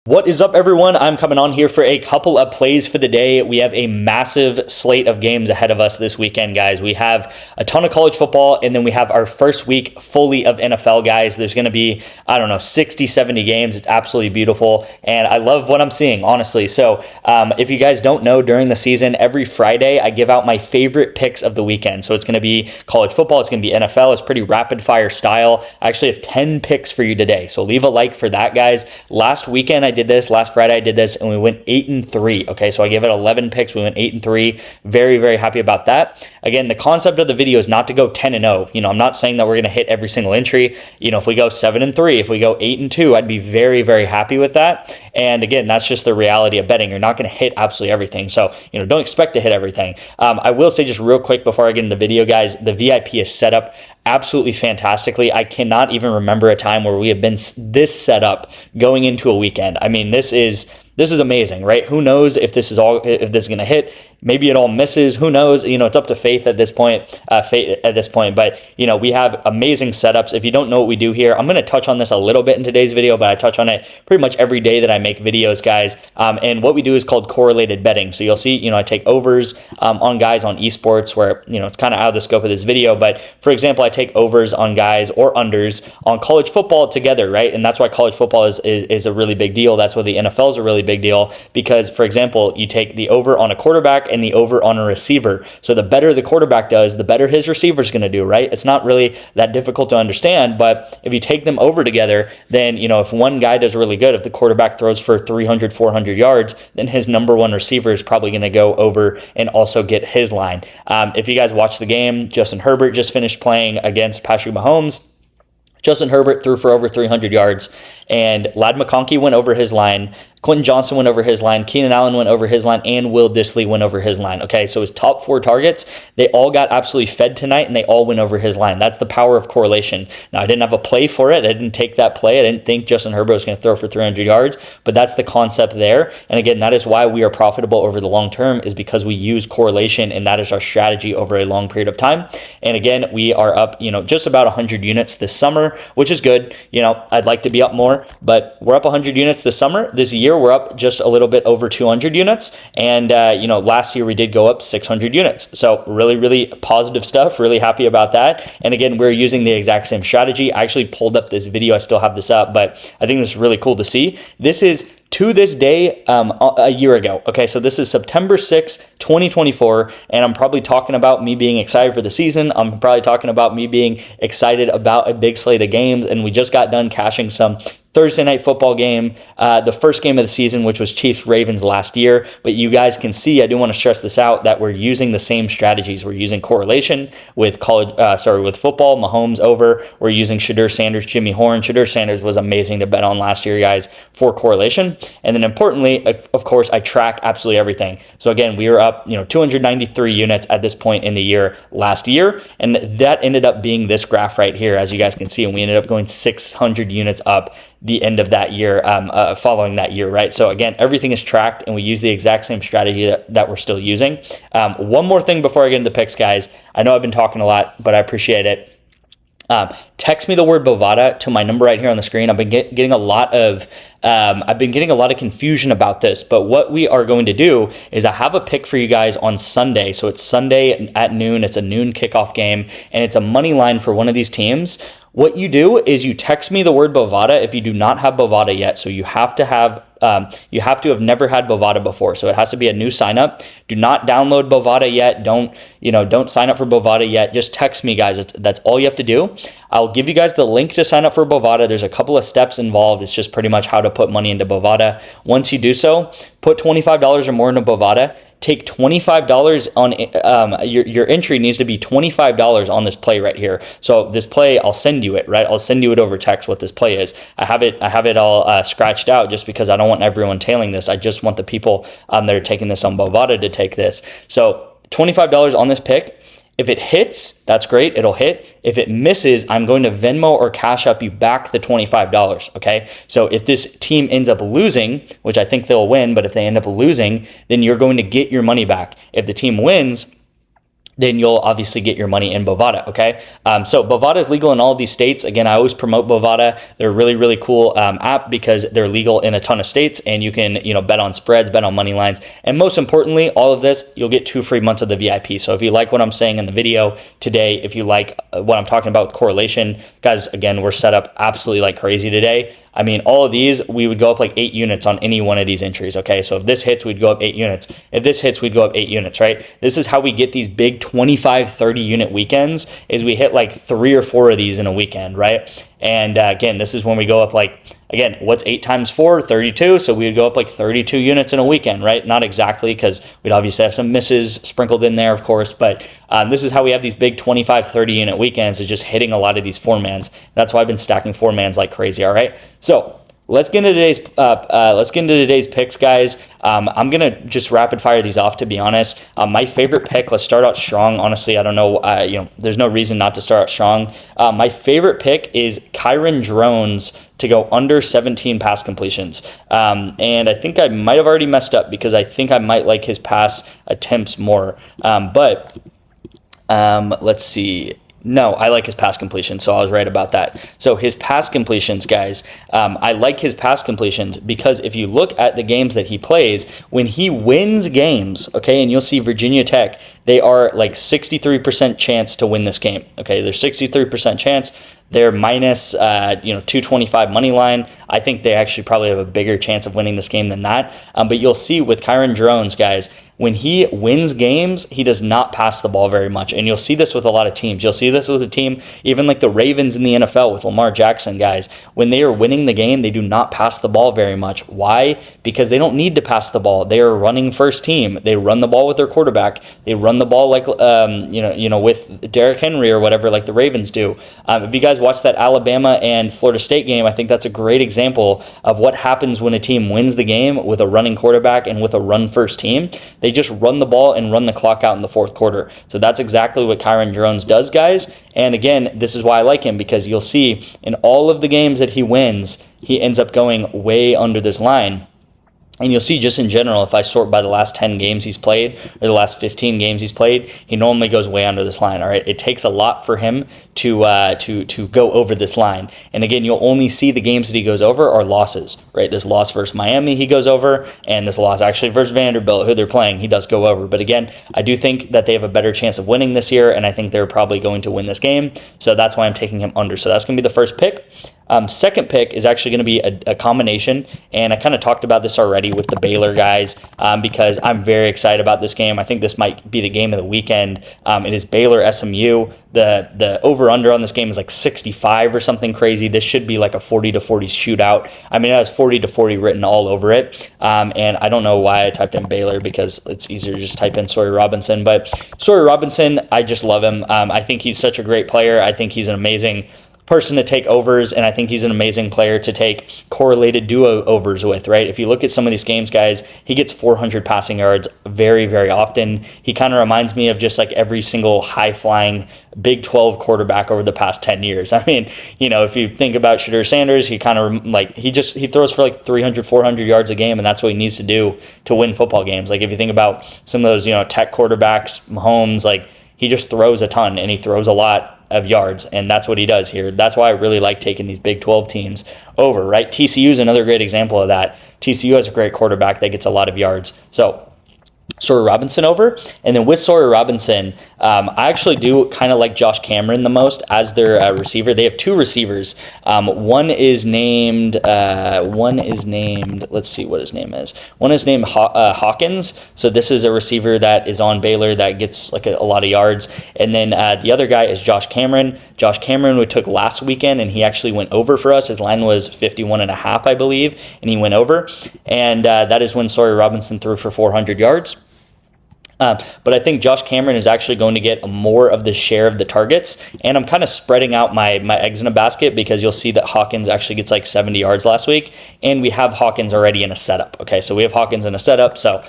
What is up, everyone? I'm coming on here for a couple of plays for the day. We have a massive slate of games ahead of us this weekend, guys. We have a ton of college football, and then we have our first week fully of NFL, guys. There's going to be, 60, 70 games. It's absolutely beautiful, and I love what I'm seeing, honestly. So if you guys don't know, during the season, every Friday, I give out my favorite picks of the weekend. So it's going to be college football. It's going to be NFL. It's pretty rapid-fire style. I actually have 10 picks for you today, so leave a like for that, guys. Last Friday I did this, and we went 8-3. Okay, so I gave it 11 picks. We went 8-3. Very, very happy about that. Again, the concept of the video is not to go 10-0. I'm not saying that we're going to hit every single entry. If we go 7-3, if we go 8-2, I'd be very, very happy with that. And again, that's just the reality of betting. You're not going to hit absolutely everything. So, don't expect to hit everything. I will say just real quick before I get into the video, guys, the VIP is set up absolutely fantastically. I cannot even remember a time where we have been this set up going into a weekend. I mean, this is amazing, right? Who knows if this is going to hit? Maybe it all misses. Who knows? It's up to faith at this point. But we have amazing setups. If you don't know what we do here, I'm going to touch on this a little bit in today's video, but I touch on it pretty much every day that I make videos, guys. And what we do is called correlated betting. So you'll see, I take overs on guys on esports, where it's kind of out of the scope of this video. But for example, I take overs on guys or unders on college football together, right? And that's why college football is a really big deal. That's why the NFL is a really big deal, because, for example, you take the over on a quarterback and the over on a receiver. So the better the quarterback does, the better his receiver is going to do, right? It's not really that difficult to understand, but if you take them over together, then, if one guy does really good, if the quarterback throws for 300, 400 yards, then his number one receiver is probably going to go over and also get his line. If you guys watch the game, Justin Herbert just finished playing against Patrick Mahomes. Justin Herbert threw for over 300 yards, and Ladd McConkey went over his line. Quentin Johnson went over his line. Keenan Allen went over his line, and Will Dissly went over his line. Okay, so his top 4 targets, they all got absolutely fed tonight, and they all went over his line. That's the power of correlation. Now, I didn't have a play for it. I didn't take that play. I didn't think Justin Herbert was going to throw for 300 yards, but that's the concept there. And again, that is why we are profitable over the long term, is because we use correlation, and that is our strategy over a long period of time. And again, we are up, just about 100 units this summer, which is good. I'd like to be up more, but we're up 100 units this summer. This year, we're up just a little bit over 200 units. And, last year we did go up 600 units. So really, really positive stuff. Really happy about that. And again, we're using the exact same strategy. I actually pulled up this video. I still have this up, but I think this is really cool to see. This is to this day, a year ago. Okay, so this is September 6th, 2024, and I'm probably talking about me being excited for the season. I'm probably talking about me being excited about a big slate of games, and we just got done cashing some Thursday night football game, the first game of the season, which was Chiefs-Ravens last year. But you guys can see, I do want to stress this out, that we're using the same strategies. We're using correlation with with football, Mahomes over. We're using Shedeur Sanders, Jimmy Horn. Shedeur Sanders was amazing to bet on last year, guys, for correlation. And then importantly, of course, I track absolutely everything. So again, we were up, 293 units at this point in the year last year, and that ended up being this graph right here, as you guys can see, and we ended up going 600 units up the end of that year, following that year, right? So again, everything is tracked, and we use the exact same strategy that we're still using. One more thing before I get into the picks, guys. I know I've been talking a lot, but I appreciate it. Text me the word BOVADA to my number right here on the screen. I've been getting a lot of confusion about this, but what we are going to do is I have a pick for you guys on Sunday. So it's Sunday at noon. It's a noon kickoff game, and it's a money line for one of these teams. What you do is you text me the word BOVADA if you do not have BOVADA yet. So you have to have never had BOVADA before. So it has to be a new sign up. Do not download BOVADA yet. Don't sign up for BOVADA yet. Just text me, guys. That's all you have to do. I'll give you guys the link to sign up for BOVADA. There's a couple of steps involved. It's just pretty much how to put money into BOVADA. Once you do so, put $25 or more into BOVADA. Take $25 on your entry needs to be $25 on this play right here. So this play, I'll send you it, right? I'll send you it over text what this play is. I have it all scratched out just because I don't want everyone tailing this. I just want the people that are taking this on BOVADA to take this. So $25 on this pick. If it hits, that's great. It'll hit. If it misses, I'm going to Venmo or Cash App you back the $25, okay? So if this team ends up losing, which I think they'll win, but if they end up losing, then you're going to get your money back. If the team wins, then you'll obviously get your money in BOVADA, okay? So BOVADA is legal in all of these states. Again, I always promote BOVADA. They're a really, really cool app because they're legal in a ton of states, and you can, bet on spreads, bet on money lines, and most importantly, all of this, you'll get 2 free months of the VIP. So if you like what I'm saying in the video today, if you like what I'm talking about with correlation, guys, again, we're set up absolutely like crazy today. I mean, all of these, we would go up like 8 units on any one of these entries, okay? So if this hits, we'd go up 8 units. If this hits, we'd go up 8 units, right? This is how we get these big 25, 30 unit weekends, is we hit like 3 or 4 of these in a weekend, right? And again, this is when we go up like, again, what's 8 times 4? 32. So we would go up like 32 units in a weekend, right? Not exactly, because we'd obviously have some misses sprinkled in there, of course. But this is how we have these big 25, 30 unit weekends, is just hitting a lot of these 4-mans. That's why I've been stacking 4-mans like crazy, all right? So let's get into today's picks, guys. I'm gonna just rapid fire these off, to be honest. My favorite pick, let's start out strong. Honestly, I don't know, there's no reason not to start out strong. My favorite pick is Kyron Drones to go under 17 pass completions. And I think I might have already messed up, because I think I might like his pass attempts more. But let's see. No, I like his pass completion, so I was right about that. So his pass completions, guys, I like his pass completions because if you look at the games that he plays, when he wins games, okay, and you'll see Virginia Tech, they are like 63% chance to win this game, okay? There's 63% chance. They're minus 225 money line. I think they actually probably have a bigger chance of winning this game than that. But you'll see with Kyron Drones, guys, when he wins games, he does not pass the ball very much. And you'll see this with a lot of teams. You'll see this with a team, even like the Ravens in the NFL with Lamar Jackson, guys. When they are winning the game, they do not pass the ball very much. Why? Because they don't need to pass the ball. They are running first team. They run the ball with their quarterback. They run the ball like, with Derrick Henry or whatever, like the Ravens do. If you guys watch that Alabama and Florida State game, I think that's a great example of what happens when a team wins the game with a running quarterback and with a run first team. They just run the ball and run the clock out in the fourth quarter. So that's exactly what Kyron Drones does, guys. And again, this is why I like him, because you'll see in all of the games that he wins, he ends up going way under this line. And you'll see just in general, if I sort by the last 10 games he's played or the last 15 games he's played, he normally goes way under this line, all right? It takes a lot for him to go over this line. And again, you'll only see the games that he goes over are losses, right? This loss versus Miami, he goes over, and this loss actually versus Vanderbilt, who they're playing, he does go over. But again, I do think that they have a better chance of winning this year, and I think they're probably going to win this game. So that's why I'm taking him under. So that's going to be the first pick. Second pick is actually going to be a combination, and I kind of talked about this already with the Baylor guys because I'm very excited about this game. I think this might be the game of the weekend. It is Baylor SMU. The over-under on this game is like 65 or something crazy. This should be like a 40-40 shootout. I mean, it has 40-40 written all over it, and I don't know why I typed in Baylor, because it's easier to just type in Sawyer Robinson. But Sawyer Robinson, I just love him. I think he's such a great player. I think he's an amazing person to take overs, and I think he's an amazing player to take correlated duo overs with, right? If you look at some of these games, guys, he gets 400 passing yards very, very often. He kind of reminds me of just like every single high-flying Big 12 quarterback over the past 10 years. I mean, if you think about Shedeur Sanders, he kind of like, he throws for like 300, 400 yards a game, and that's what he needs to do to win football games. Like if you think about some of those, Tech quarterbacks, Mahomes, like he just throws a ton, and he throws a lot of yards, and that's what he does here. That's why I really like taking these Big 12 teams over, right? TCU is another great example of that. TCU has a great quarterback that gets a lot of yards. So Sawyer Robinson over. And then with Sawyer Robinson, I actually do kind of like Josh Cameron the most as their receiver. They have 2 receivers. One is named, let's see what his name is. One is named Hawkins. So this is a receiver that is on Baylor that gets like a lot of yards. And then the other guy is Josh Cameron. Josh Cameron we took last weekend, and he actually went over for us. His line was 51.5, I believe, and he went over. And that is when Sawyer Robinson threw for 400 yards. But I think Josh Cameron is actually going to get more of the share of the targets, and I'm kind of spreading out my eggs in a basket, because you'll see that Hawkins actually gets like 70 yards last week, and we have Hawkins already in a setup. Okay, so we have Hawkins in a setup, so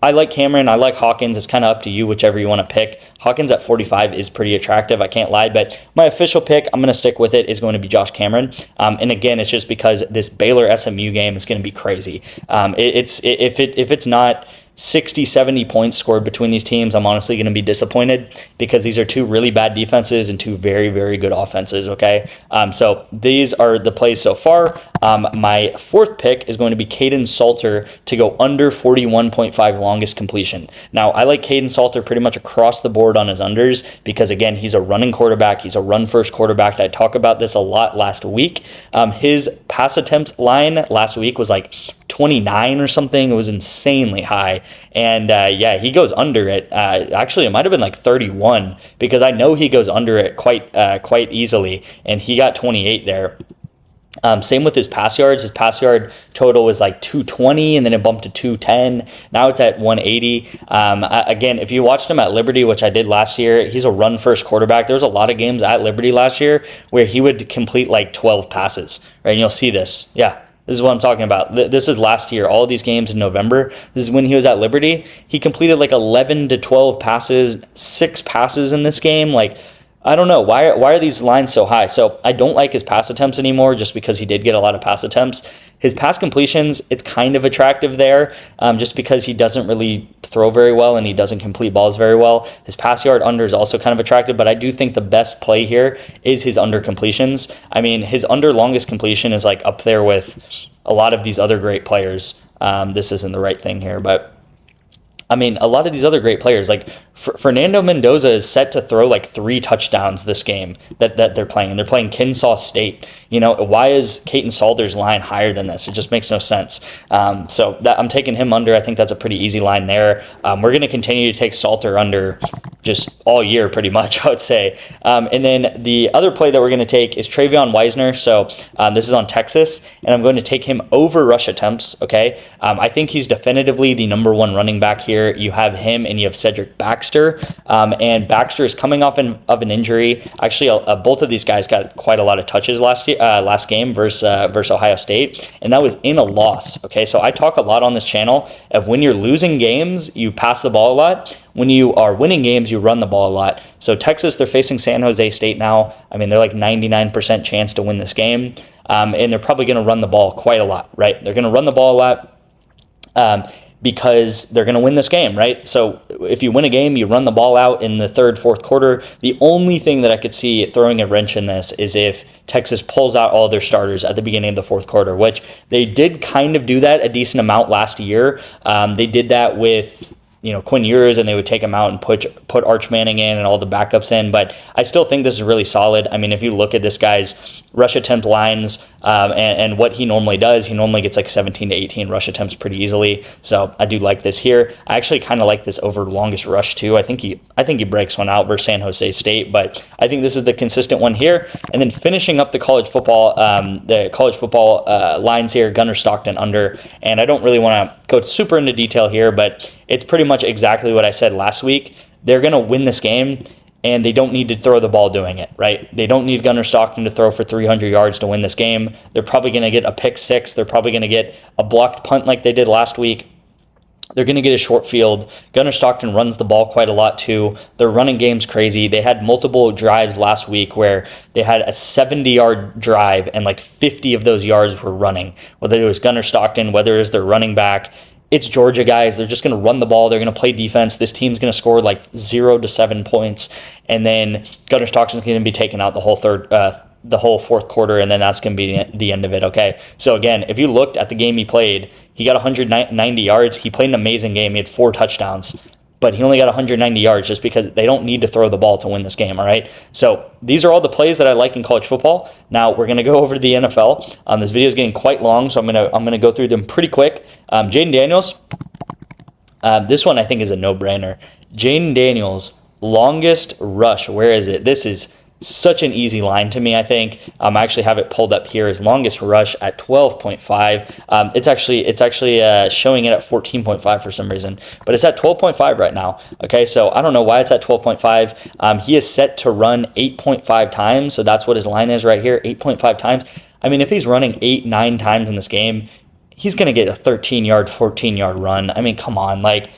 I like Cameron, I like Hawkins. It's kind of up to you, whichever you want to pick. Hawkins at 45 is pretty attractive, I can't lie, but my official pick, I'm going to stick with it, is going to be Josh Cameron. And again, it's just because this Baylor SMU game is going to be crazy. If it's not 60, 70 points scored between these teams, I'm honestly going to be disappointed because these are two really bad defenses and two very, very good offenses, okay? So these are the plays so far. My fourth pick is going to be Kaidon Salter to go under 41.5 longest completion. Now, I like Kaidon Salter pretty much across the board on his unders because, again, he's a running quarterback. He's a run-first quarterback. I talked about this a lot last week. His pass attempt line last week was like 29 or something. It was insanely high. And yeah, he goes under it. Actually, it might have been like 31 because I know he goes under it quite easily. And he got 28 there. Same with his pass yards. His pass yard total was like 220 and then it bumped to 210. Now it's at 180. Again, if you watched him at Liberty, which I did last year, he's a run first quarterback. There was a lot of games at Liberty last year where he would complete like 12 passes, right? And you'll see this. Yeah. This is what I'm talking about. This is last year. All of these games in November. This is when he was at Liberty. He completed like 11 to 12 passes, 6 passes in this game. Like, I don't know. Why are these lines so high? So I don't like his pass attempts anymore just because he did get a lot of pass attempts. His pass completions, it's kind of attractive there just because he doesn't really throw very well and he doesn't complete balls very well. His pass yard under is also kind of attractive, but I do think the best play here is his under completions. I mean, his under longest completion is like up there with a lot of these other great players. This isn't the right thing here, but I mean, a lot of these other great players, like Fernando Mendoza is set to throw like 3 touchdowns this game that they're playing. And they're playing Kennesaw State. You know, why is Kaidon Salter's line higher than this? It just makes no sense. So I'm taking him under. I think that's a pretty easy line there. We're going to continue to take Salter under just all year pretty much, I would say. And then the other play that we're going to take is Travion Wisner. So this is on Texas, and I'm going to take him over rush attempts, okay? I think he's definitively the number 1 running back here. You have him and you have Cedric Baxter, and Baxter is coming off of an injury. Actually, both of these guys got quite a lot of touches last game versus Ohio State, and that was in a loss. Okay, so I talk a lot on this channel of when you're losing games, you pass the ball a lot. When you are winning games, you run the ball a lot. So Texas, they're facing San Jose State now. I mean, they're like 99% chance to win this game, and they're probably going to run the ball quite a lot, right? They're going to run the ball a lot. Because they're going to win this game, right? So if you win a game, you run the ball out in the 3rd, 4th quarter. The only thing that I could see throwing a wrench in this is if Texas pulls out all their starters at the beginning of the 4th quarter, which they did kind of do that a decent amount last year. They did that with Quinn Ewers, and they would take him out and put Arch Manning in and all the backups in. But I still think this is really solid. I mean, if you look at this guy's rush attempt lines and what he normally does, he normally gets like 17 to 18 rush attempts pretty easily. So I do like this here. I actually kind of like this over longest rush too. I think he breaks one out versus San Jose State, but I think this is the consistent one here. And then finishing up the college football lines here, Gunnar Stockton under. And I don't really want to go super into detail here, but it's pretty much exactly what I said last week. They're going to win this game, and they don't need to throw the ball doing it, right? They don't need Gunnar Stockton to throw for 300 yards to win this game. They're probably going to get a pick 6. They're probably going to get a blocked punt like they did last week. They're going to get a short field. Gunnar Stockton runs the ball quite a lot too. Their running game's crazy. They had multiple drives last week where they had a 70-yard drive, and like 50 of those yards were running. Whether it was Gunnar Stockton, whether it was their running back, it's Georgia guys. They're just going to run the ball. They're going to play defense. This team's going to score like 0 to 7 points. And then Gunnar Stockton's going to be taken out the whole 4th quarter, and then that's going to be the end of it, okay? So again, if you looked at the game he played, he got 190 yards. He played an amazing game. He had 4 touchdowns. But he only got 190 yards just because they don't need to throw the ball to win this game, all right? So these are all the plays that I like in college football. Now we're going to go over to the NFL. This video is getting quite long, so I'm going to go through them pretty quick. Jayden Daniels, this one I think is a no-brainer. Jayden Daniels, longest rush. Where is it? This is such an easy line to me, I think. I actually have it pulled up here as longest rush at 12.5. It's actually showing it at 14.5 for some reason, but it's at 12.5 right now. Okay, so I don't know why it's at 12.5. He is set to run 8.5 times, so that's what his line is right here, 8.5 times. I mean, if he's running 8-9 times in this game, he's going to get a 13-yard, 14-yard run. I mean, come on, like,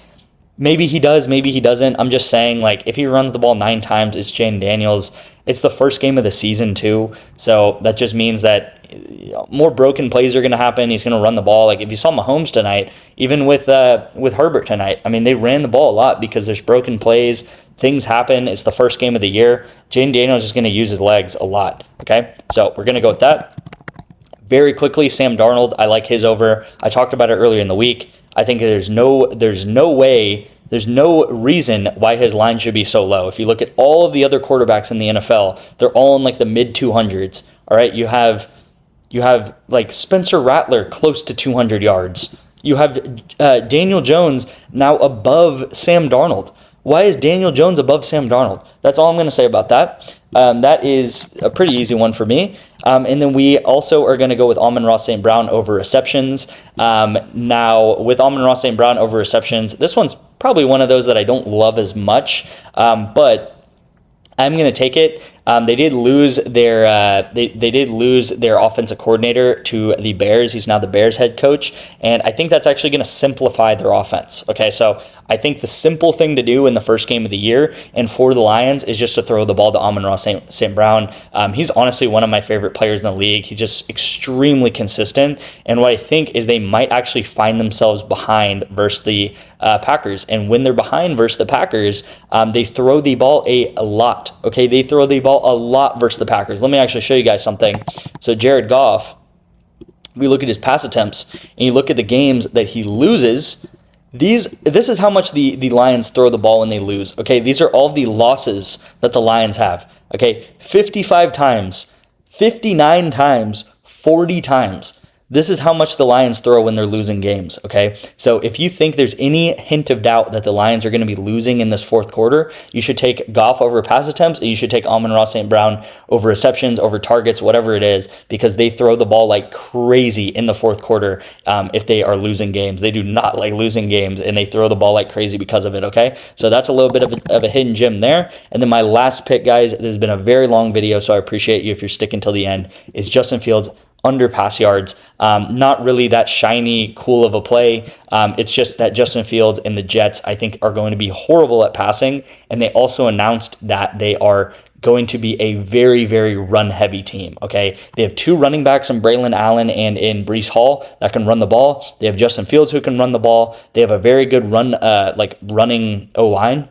Maybe he does, maybe he doesn't. I'm just saying, like, if he runs the ball 9 times, it's Jayden Daniels. It's the first game of the season, too. So that just means that more broken plays are going to happen. He's going to run the ball. Like, if you saw Mahomes tonight, even with Herbert tonight, I mean, they ran the ball a lot because there's broken plays. Things happen. It's the first game of the year. Jayden Daniels is going to use his legs a lot, okay? So we're going to go with that. Very quickly, Sam Darnold, I like his over. I talked about it earlier in the week. I think there's no reason why his line should be so low. If you look at all of the other quarterbacks in the NFL, they're all in like the mid 200s. All right, you have like Spencer Rattler close to 200 yards. You have Daniel Jones now above Sam Darnold. Why is Daniel Jones above Sam Darnold? That's all I'm going to say about that. That is a pretty easy one for me. And then we also are going to go with Amon-Ra St. Brown over receptions. Now, with Amon-Ra St. Brown over receptions, this one's probably one of those that I don't love as much, but I'm going to take it. They did lose their offensive coordinator to the Bears. He's now the Bears head coach, and I think that's actually going to simplify their offense. Okay, so I think the simple thing to do in the first game of the year and for the Lions is just to throw the ball to Amon-Ra St. Brown. He's honestly one of my favorite players in the league. He's just extremely consistent, and what I think is they might actually find themselves behind versus the Packers, and when they're behind versus the Packers, they throw the ball a lot. Okay, they throw the ball a lot versus the Packers. Let me actually show you guys something. So Jared Goff, we look at his pass attempts, and you look at the games that he loses. This is how much the Lions throw the ball when they lose. Okay, these are all the losses that the Lions have. Okay, 55 times, 59 times, 40 times. This is how much the Lions throw when they're losing games, okay? So if you think there's any hint of doubt that the Lions are going to be losing in this fourth quarter, you should take Goff over pass attempts, and you should take Amon-Ra St. Brown over receptions, over targets, whatever it is, because they throw the ball like crazy in the fourth quarter if they are losing games. They do not like losing games, and they throw the ball like crazy because of it, okay? So that's a little bit of a hidden gem there. And then my last pick, guys, this has been a very long video, so I appreciate you if you're sticking till the end, is Justin Fields under pass yards. Not really that shiny, cool of a play. It's just that Justin Fields and the Jets, I think, are going to be horrible at passing. And they also announced that they are going to be a very, very run-heavy team, okay? They have 2 running backs in Braylon Allen and in Breece Hall that can run the ball. They have Justin Fields who can run the ball. They have a very good running O-line.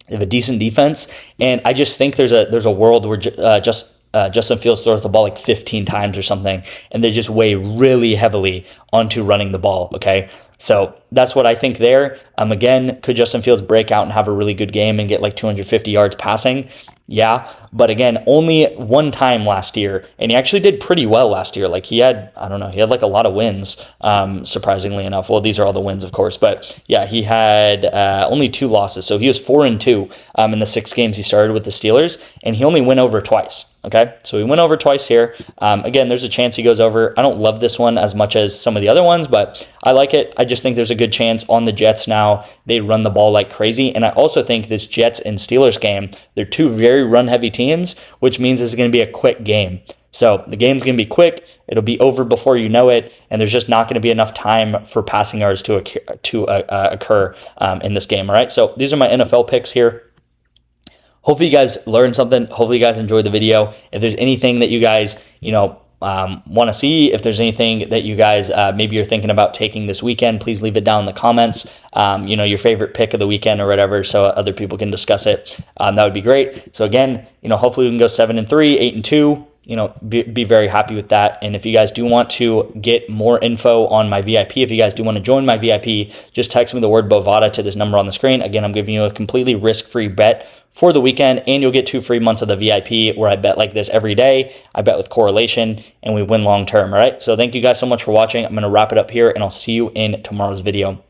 They have a decent defense. And I just think there's a world where Justin Fields throws the ball like 15 times or something, and they just weigh really heavily onto running the ball, okay? So that's what I think there. Again, could Justin Fields break out and have a really good game and get like 250 yards passing? Yeah, but again, only one time last year, and he actually did pretty well last year. Like he had like a lot of wins, surprisingly enough. Well, these are all the wins, of course, but yeah, he had only 2 losses. So he was 4-2 in the 6 games he started with the Steelers, and he only went over twice. Okay, so he went over twice here. Again, there's a chance he goes over. I don't love this one as much as some of the other ones, but I like it. I just think there's a good chance on the Jets now. They run the ball like crazy, and I also think this Jets and Steelers game, they're 2 very run-heavy teams, which means it's going to be a quick game. So the game's going to be quick. It'll be over before you know it, and there's just not going to be enough time for passing yards to occur in this game, all right? So these are my NFL picks here. Hopefully you guys learned something. Hopefully you guys enjoyed the video. If there's anything that you guys, want to see, if there's anything that you guys maybe you're thinking about taking this weekend, please leave it down in the comments. Your favorite pick of the weekend or whatever, so other people can discuss it. That would be great. So again, hopefully we can go 7-3, 8-2. Be very happy with that. And if you guys do want to get more info on my VIP, if you guys do want to join my VIP, just text me the word BOVADA to this number on the screen. Again, I'm giving you a completely risk-free bet for the weekend, and you'll get 2 free months of the VIP where I bet like this every day. I bet with correlation, and we win long term, all right? So thank you guys so much for watching. I'm going to wrap it up here, and I'll see you in tomorrow's video.